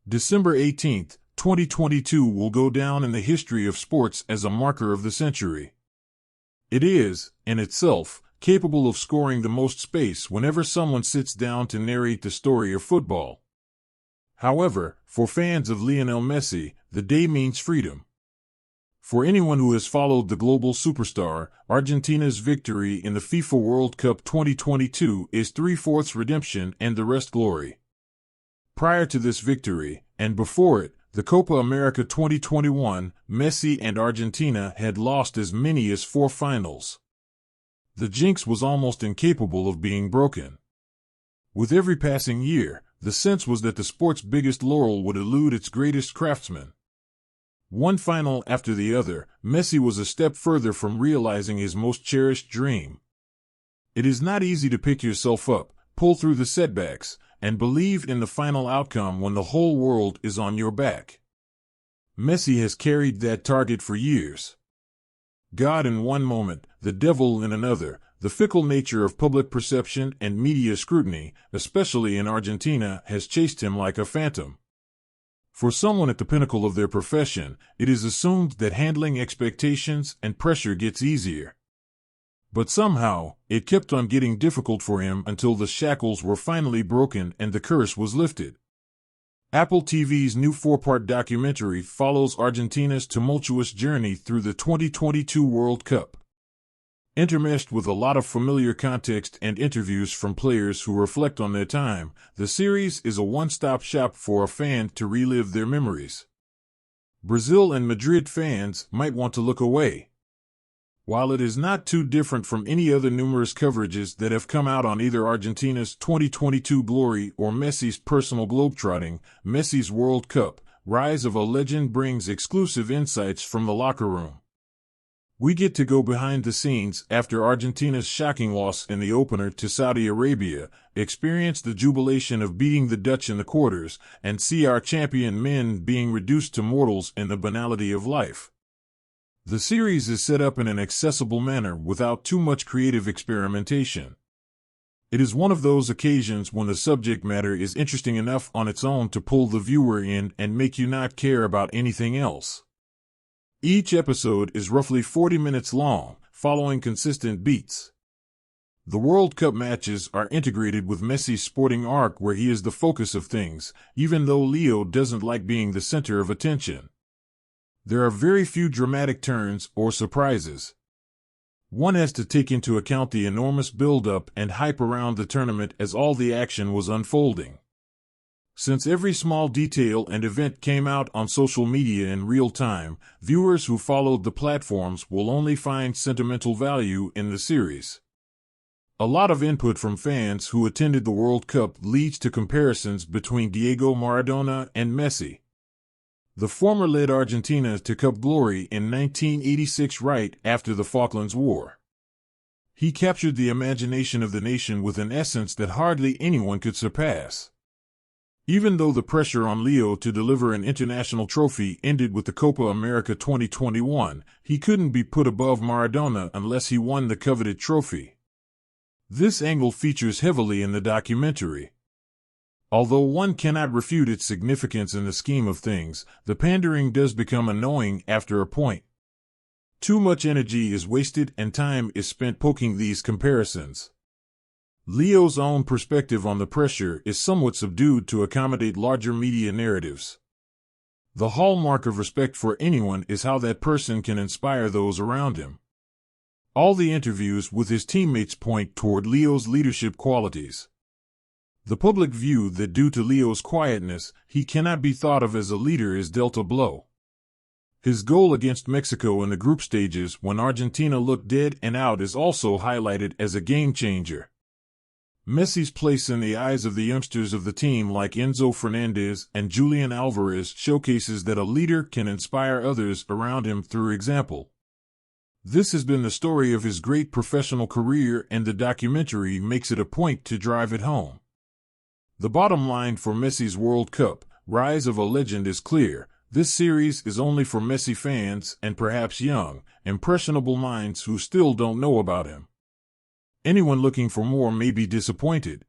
December 18th, 2022 will go down in the history of sports as a marker of the century. It is, in itself, capable of scoring the most space whenever someone sits down to narrate the story of football. However, for fans of Lionel Messi, the day means freedom. For anyone who has followed the global superstar, Argentina's victory in the FIFA World Cup 2022 is 3/4 redemption and the rest glory. Prior to this victory, and before it, the Copa America 2021, Messi and Argentina had lost as many as 4 finals. The jinx was almost incapable of being broken. With every passing year, the sense was that the sport's biggest laurel would elude its greatest craftsman. One final after the other, Messi was a step further from realizing his most cherished dream. It is not easy to pick yourself up, pull through the setbacks, and believe in the final outcome when the whole world is on your back. Messi has carried that target for years. God in one moment, the devil in another, the fickle nature of public perception and media scrutiny, especially in Argentina, has chased him like a phantom. For someone at the pinnacle of their profession, it is assumed that handling expectations and pressure gets easier. But somehow, it kept on getting difficult for him until the shackles were finally broken and the curse was lifted. Apple TV's new 4-part documentary follows Argentina's tumultuous journey through the 2022 World Cup. Intermeshed with a lot of familiar context and interviews from players who reflect on their time, the series is a one-stop shop for a fan to relive their memories. Brazil and Madrid fans might want to look away. While it is not too different from any other numerous coverages that have come out on either Argentina's 2022 glory or Messi's personal globetrotting, Messi's World Cup, Rise of a Legend brings exclusive insights from the locker room. We get to go behind the scenes after Argentina's shocking loss in the opener to Saudi Arabia, experience the jubilation of beating the Dutch in the quarters, and see our champion men being reduced to mortals in the banality of life. The series is set up in an accessible manner without too much creative experimentation. It is one of those occasions when the subject matter is interesting enough on its own to pull the viewer in and make you not care about anything else. Each episode is roughly 40 minutes long, following consistent beats. The World Cup matches are integrated with Messi's sporting arc where he is the focus of things, even though Leo doesn't like being the center of attention. There are very few dramatic turns or surprises. One has to take into account the enormous build-up and hype around the tournament as all the action was unfolding. Since every small detail and event came out on social media in real time, viewers who followed the platforms will only find sentimental value in the series. A lot of input from fans who attended the World Cup leads to comparisons between Diego Maradona and Messi. The former led Argentina to Cup glory in 1986 right after the Falklands War. He captured the imagination of the nation with an essence that hardly anyone could surpass. Even though the pressure on Leo to deliver an international trophy ended with the Copa America 2021, he couldn't be put above Maradona unless he won the coveted trophy. This angle features heavily in the documentary. Although one cannot refute its significance in the scheme of things, the pandering does become annoying after a point. Too much energy is wasted and time is spent poking these comparisons. Leo's own perspective on the pressure is somewhat subdued to accommodate larger media narratives. The hallmark of respect for anyone is how that person can inspire those around him. All the interviews with his teammates point toward Leo's leadership qualities. The public view that due to Leo's quietness, he cannot be thought of as a leader is dealt a blow. His goal against Mexico in the group stages when Argentina looked dead and out is also highlighted as a game changer. Messi's place in the eyes of the youngsters of the team like Enzo Fernandez and Julian Alvarez showcases that a leader can inspire others around him through example. This has been the story of his great professional career, and the documentary makes it a point to drive it home. The bottom line for Messi's World Cup, Rise of a Legend is clear. This series is only for Messi fans and perhaps young, impressionable minds who still don't know about him. Anyone looking for more may be disappointed.